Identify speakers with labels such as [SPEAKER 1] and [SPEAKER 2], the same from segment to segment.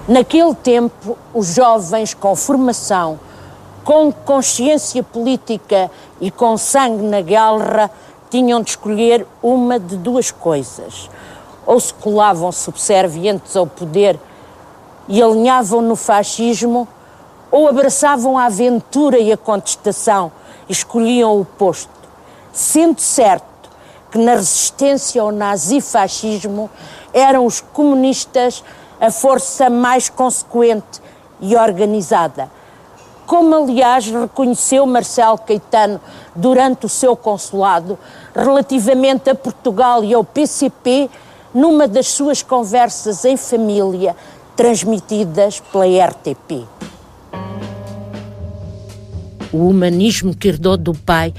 [SPEAKER 1] Naquele tempo, os jovens com formação, com consciência política e com sangue na guerra, tinham de escolher uma de duas coisas. Ou se colavam subservientes ao poder e alinhavam no fascismo, ou abraçavam a aventura e a contestação e escolhiam o oposto, sendo certo que na resistência ao nazifascismo eram os comunistas a força mais consequente e organizada, como aliás reconheceu Marcelo Caetano durante o seu consulado relativamente a Portugal e ao PCP numa das suas conversas em família transmitidas pela RTP. O humanismo que herdou do pai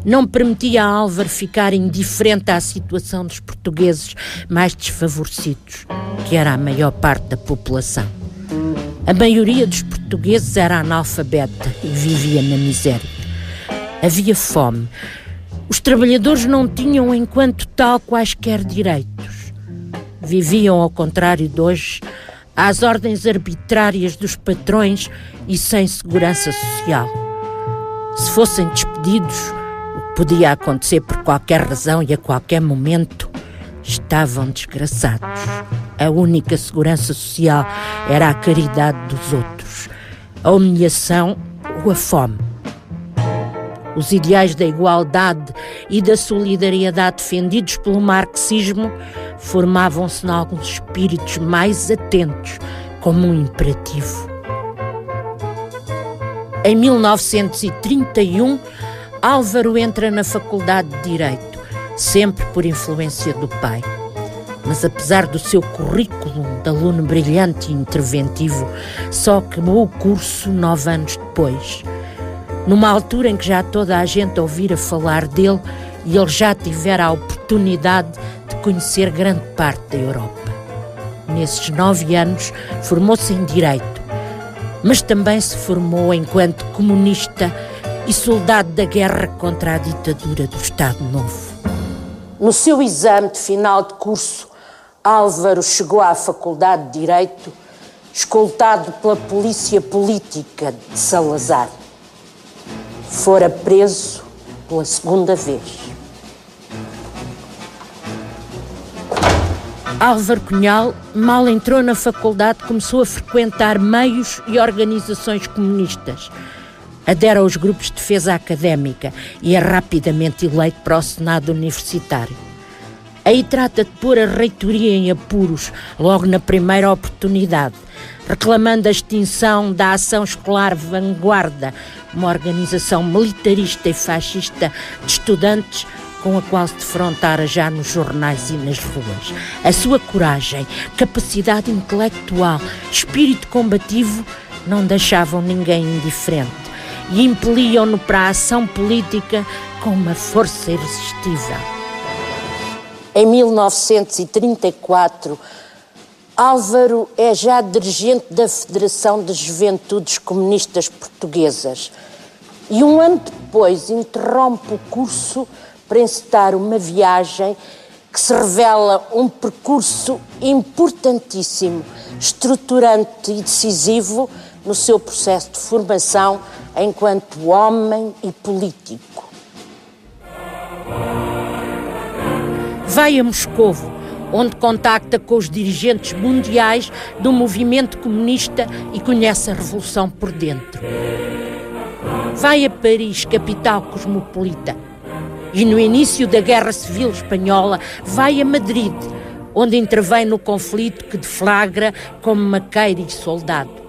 [SPEAKER 1] não permitia a Álvaro ficar indiferente à situação dos portugueses mais desfavorecidos, que era a maior parte da população. A maioria dos portugueses era analfabeta e vivia na miséria. Havia fome. Os trabalhadores não tinham, enquanto tal, quaisquer direitos. Viviam, ao contrário de hoje, às ordens arbitrárias dos patrões e sem segurança social. Se fossem despedidos, o que podia acontecer por qualquer razão e a qualquer momento, estavam desgraçados. A única segurança social era a caridade dos outros, a humilhação ou a fome. Os ideais da igualdade e da solidariedade defendidos pelo marxismo formavam-se em alguns espíritos mais atentos como um imperativo. Em 1931, Álvaro entra na Faculdade de Direito, sempre por influência do pai. Mas apesar do seu currículo de aluno brilhante e interventivo, só acabou o curso 9 anos depois, numa altura em que já toda a gente ouvira falar dele e ele já tivera a oportunidade de conhecer grande parte da Europa. Nesses 9 anos formou-se em Direito, mas também se formou enquanto comunista e soldado da guerra contra a ditadura do Estado Novo. No seu exame de final de curso, Álvaro chegou à Faculdade de Direito, escoltado pela polícia política de Salazar. Fora preso pela segunda vez. Álvaro Cunhal mal entrou na faculdade, começou a frequentar meios e organizações comunistas. Adera aos grupos de defesa académica e é rapidamente eleito para o Senado Universitário. Aí trata de pôr a reitoria em apuros logo na primeira oportunidade, reclamando a extinção da Ação Escolar Vanguarda, uma organização militarista e fascista de estudantes com a qual se defrontara já nos jornais e nas ruas. A sua coragem, capacidade intelectual, espírito combativo não deixavam ninguém indiferente e impeliam-no para a ação política com uma força irresistível. Em 1934, Álvaro é já dirigente da Federação das Juventudes Comunistas Portuguesas e um ano depois interrompe o curso para encetar uma viagem que se revela um percurso importantíssimo, estruturante e decisivo no seu processo de formação enquanto homem e político. Vai a Moscovo, onde contacta com os dirigentes mundiais do movimento comunista e conhece a revolução por dentro. Vai a Paris, capital cosmopolita, e no início da Guerra Civil Espanhola vai a Madrid, onde intervém no conflito que deflagra como maqueiro e soldado.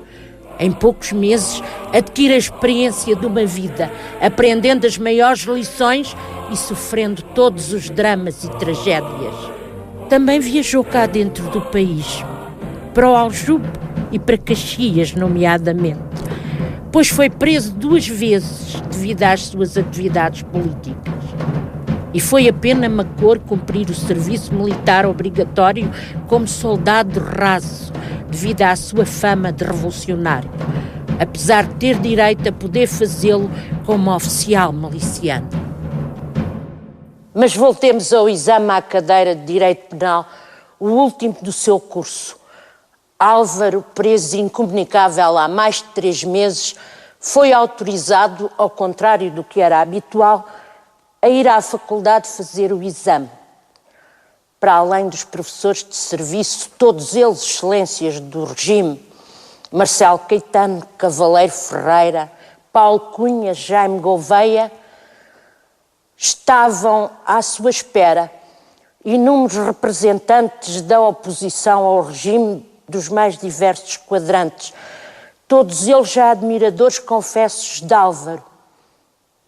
[SPEAKER 1] Em poucos meses adquire a experiência de uma vida, aprendendo as maiores lições e sofrendo todos os dramas e tragédias. Também viajou cá dentro do país, para o Aljube e para Caxias, nomeadamente, pois foi preso 2 vezes devido às suas atividades políticas. E foi a pena Macor cumprir o serviço militar obrigatório como soldado raso, devido à sua fama de revolucionário, apesar de ter direito a poder fazê-lo como oficial miliciano. Mas voltemos ao exame à cadeira de Direito Penal, o último do seu curso. Álvaro, preso incomunicável há mais de 3 meses, foi autorizado, ao contrário do que era habitual, a ir à faculdade fazer o exame. Para além dos professores de serviço, todos eles excelências do regime, Marcelo Caetano, Cavaleiro Ferreira, Paulo Cunha, Jaime Gouveia, estavam à sua espera, inúmeros representantes da oposição ao regime dos mais diversos quadrantes, todos eles já admiradores confessos de Álvaro,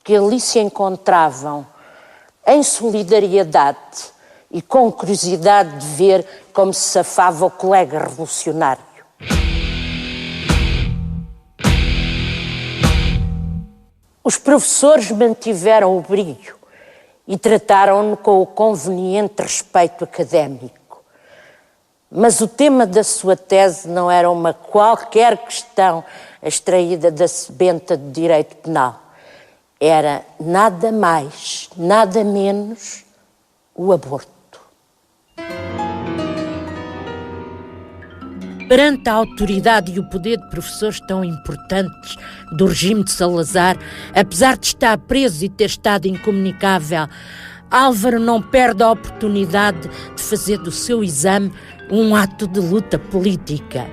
[SPEAKER 1] que ali se encontravam em solidariedade e com curiosidade de ver como se safava o colega revolucionário. Os professores mantiveram o brilho e trataram-no com o conveniente respeito académico. Mas o tema da sua tese não era uma qualquer questão extraída da sebenta de direito penal. Era nada mais, nada menos o aborto.
[SPEAKER 2] Perante a autoridade e o poder de professores tão importantes do regime de Salazar, apesar de estar preso e ter estado incomunicável, Álvaro não perde a oportunidade de fazer do seu exame um ato de luta política.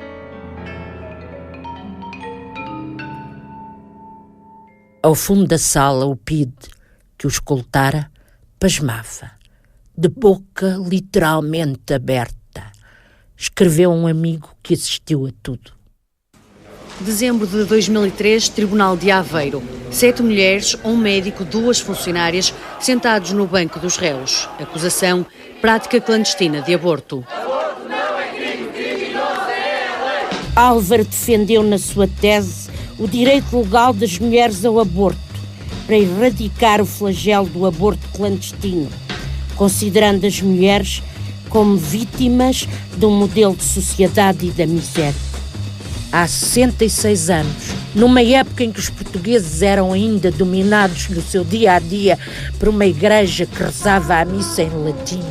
[SPEAKER 2] Ao fundo da sala, o PIDE, que o escoltara, pasmava, de boca literalmente aberta. Escreveu um amigo que assistiu a tudo.
[SPEAKER 3] Dezembro de 2003, Tribunal de Aveiro. 7 mulheres, um médico, 2 funcionárias, sentados no banco dos réus. Acusação: prática clandestina de aborto.
[SPEAKER 1] Álvaro defendeu na sua tese o direito legal das mulheres ao aborto, para erradicar o flagelo do aborto clandestino, considerando as mulheres como vítimas de um modelo de sociedade e da miséria. Há 66 anos, numa época em que os portugueses eram ainda dominados no seu dia-a-dia por uma igreja que rezava a missa em latim,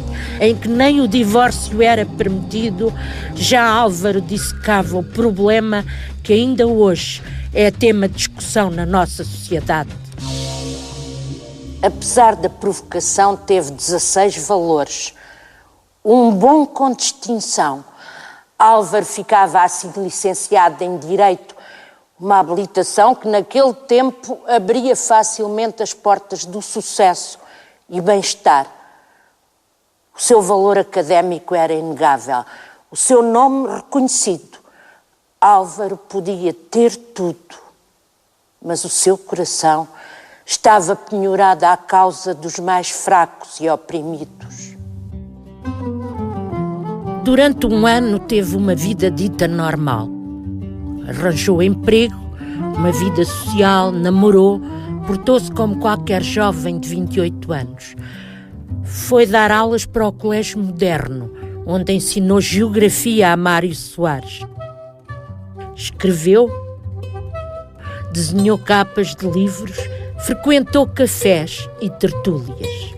[SPEAKER 1] em que nem o divórcio era permitido, já Álvaro dissecava o problema que ainda hoje é tema de discussão na nossa sociedade. Apesar da provocação, teve 16 valores. Um bom com distinção. Álvaro ficava assim licenciado em Direito, uma habilitação que naquele tempo abria facilmente as portas do sucesso e bem-estar. O seu valor académico era inegável, o seu nome reconhecido. Álvaro podia ter tudo, mas o seu coração estava penhorado à causa dos mais fracos e oprimidos.
[SPEAKER 2] Durante um ano teve uma vida dita normal. Arranjou emprego, uma vida social, namorou, portou-se como qualquer jovem de 28 anos. Foi dar aulas para o Colégio Moderno, onde ensinou geografia a Mário Soares. Escreveu, desenhou capas de livros, frequentou cafés e tertúlias.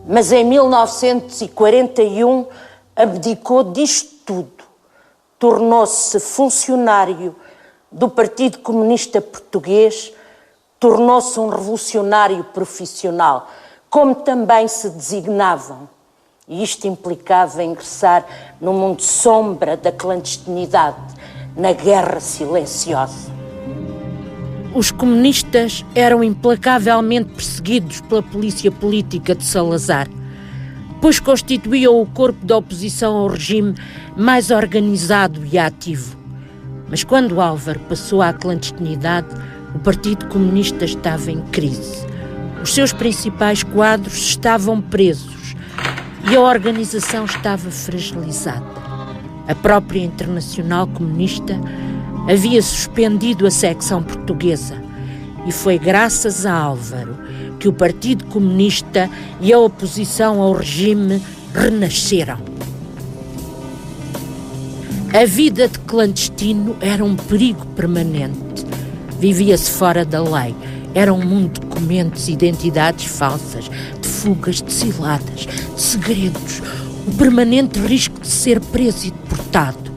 [SPEAKER 1] Mas em 1941 abdicou disto tudo. Tornou-se funcionário do Partido Comunista Português, tornou-se um revolucionário profissional, como também se designavam. E isto implicava ingressar no mundo sombra da clandestinidade, na guerra silenciosa.
[SPEAKER 2] Os comunistas eram implacavelmente perseguidos pela polícia política de Salazar, pois constituíam o corpo de oposição ao regime mais organizado e ativo. Mas quando Álvaro passou à clandestinidade, o Partido Comunista estava em crise. Os seus principais quadros estavam presos e a organização estava fragilizada. A própria Internacional Comunista havia suspendido a secção portuguesa e foi graças a Álvaro que o Partido Comunista e a oposição ao regime renasceram. A vida de clandestino era um perigo permanente. Vivia-se fora da lei. Era um mundo de documentos e identidades falsas, de fugas, de ciladas, de segredos, o permanente risco de ser preso e deportado.